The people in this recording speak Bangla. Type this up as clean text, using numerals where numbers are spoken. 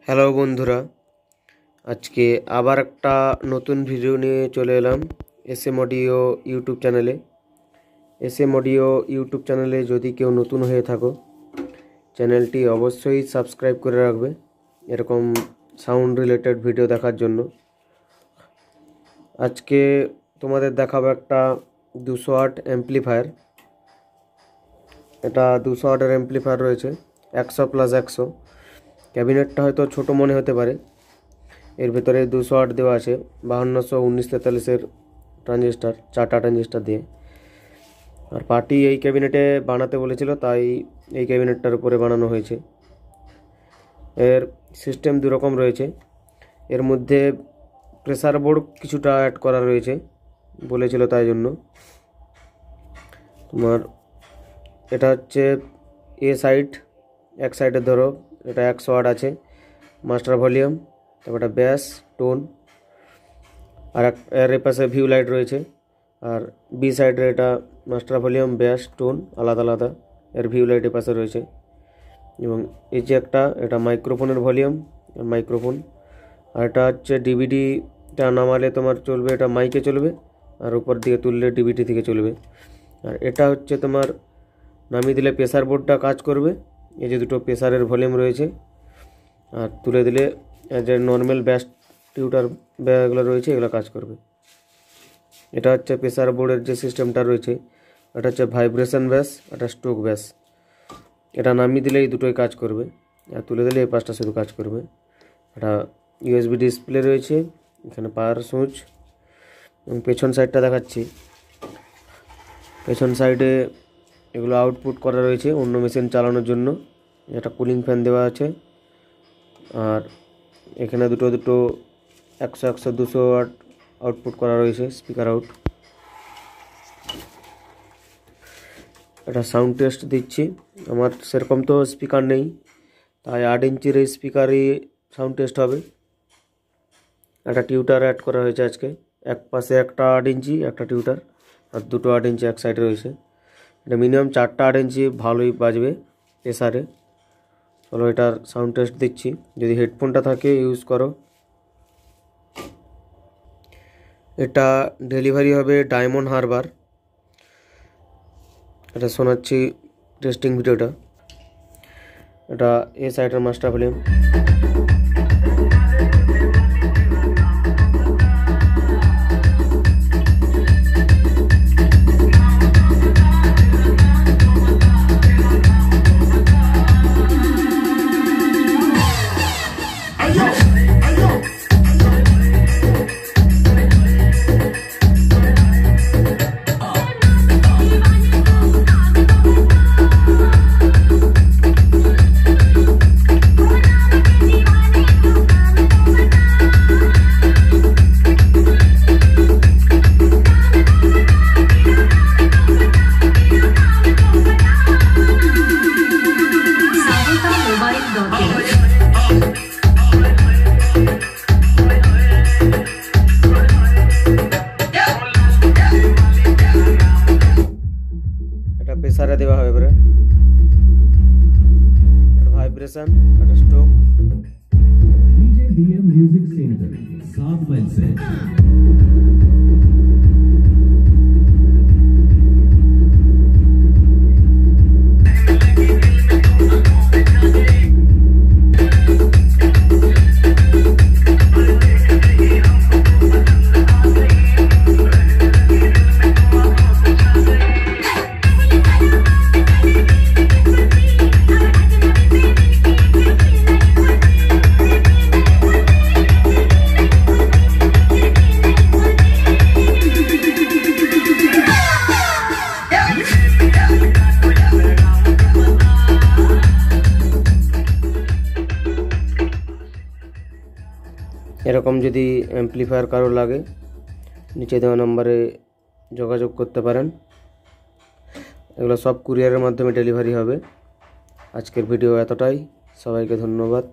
হ্যালো বন্ধুরা, আজকে আবার একটা নতুন ভিডিও নিয়ে চলে এলাম এসএম অডিও ইউটিউব চ্যানেলে। এসএম অডিও ইউটিউব চ্যানেলে যদি কেউ নতুন হয়ে থাকো, চ্যানেলটি অবশ্যই সাবস্ক্রাইব করে রাখবে এরকম সাউন্ড রিলেটেড ভিডিও দেখার জন্য। আজকে তোমাদের দেখাবো একটা 200 ওয়াট অ্যাম্পলিফায়ার। এটা 200 ওয়াটের অ্যাম্পলিফায়ার রয়েছে 100+100। ক্যাবিনেটটা হয়তো ছোট মনে হতে পারে, এর ভেতরে 200 ওয়াট দেওয়া আছে 5200 1943-এর ট্রানজিস্টার, 4টা ট্রানজিস্টার দিয়ে। আর পার্টি এই ক্যাবিনেটে বানাতে বলেছিল, তাই এই ক্যাবিনেটটার উপরে বানানো হয়েছে। এর সিস্টেম দুরকম রয়েছে, এর মধ্যে প্রেসার বোর্ড কিছুটা অ্যাড করা রয়েছে বলেছিল, তাই জন্য তোমার এটা হচ্ছে এ সাইড, এক সাইডে ধরো এটা 100 ওয়াট আছে, মাস্টার ভলিউম, তারপর একটা ব্যাস টোন, আর এর পাশে ভিউ লাইট রয়েছে। আর বি সাইডে এটা মাস্টার ভলিউম, ব্যাস, টোন আলাদা আলাদা, এর ভিউ লাইটের পাশে রয়েছে। এবং এই যে এটা মাইক্রোফোনের ভলিউম আর মাইক্রোফোন। আর এটা হচ্ছে ডিভিডিটা নামালে তোমার চলবে, এটা মাইকে চলবে, আর উপর দিকে তুললে ডিভিডি থেকে চলবে। আর এটা হচ্ছে তোমার নামিয়ে দিলে প্রেসার বোর্ডটা কাজ করবে, এই যে দুটো প্রেসারের ভলিউম রয়েছে। আর তুলে দিলে যে নর্মাল ব্যাস টিউটার ব্যাগুলো রয়েছে এগুলো কাজ করবে। এটা হচ্ছে প্রেসার বোর্ডের যে সিস্টেমটা রয়েছে, এটা হচ্ছে ভাইব্রেশন ব্যাস, এটা স্ট্রোক ব্যাস। এটা নামিয়ে দিলে এই দুটোই কাজ করবে, আর তুলে দিলে এই পাঁচটা শুধু কাজ করবে। এটা ইউএসবি ডিসপ্লে রয়েছে, এখানে পাওয়ার সুইচ। এবং পেছন সাইডটা দেখাচ্ছি, পেছন সাইডে এগুলো আউটপুট করা রয়েছে অন্য মেশিন চালানোর জন্য। একটা কুলিং ফ্যান দেওয়া আছে, আর এখানে দুটো 100 200 ওয়াট আউটপুট করা রয়েছে, স্পিকার আউট। এটা সাউন্ড টেস্ট দিচ্ছি, আমার সেরকম তো স্পিকার নেই, তাই 8 ইঞ্চির এই স্পিকারই সাউন্ড টেস্ট হবে। একটা টিউটার অ্যাড করা হয়েছে আজকে, এক পাশে একটা 8 ইঞ্চি একটা টিউটার, আর দুটো 8 ইঞ্চি এক সাইডে রয়েছে। এটা মিনিমাম 4টা 8 ইঞ্চি ভালোই বাজবে প্রেসারে। চলো এটার সাউন্ড টেস্ট দিচ্ছি, যদি হেডফোনটা থাকে ইউজ করো। এটা ডেলিভারি হবে ডায়মন্ড হারবার। এটা শোনাচ্ছি টেস্টিং ভিডিওটা। এটা এ সাইডের মাস্টার ভলিউম। এটা প্রেসারে দেওয়া হবে, এবারে ভাইব্রেশন, এটা stroke. DJ BM music centre 7 mile से। এরকম যদি অ্যাম্পলিফায়ার কারো লাগে, নিচে দেওয়া নম্বরে যোগাযোগ করতে পারেন। এগুলো সব কুরিয়ারের মাধ্যমে ডেলিভারি হবে। আজকের ভিডিও এতটাই, সবাইকে ধন্যবাদ।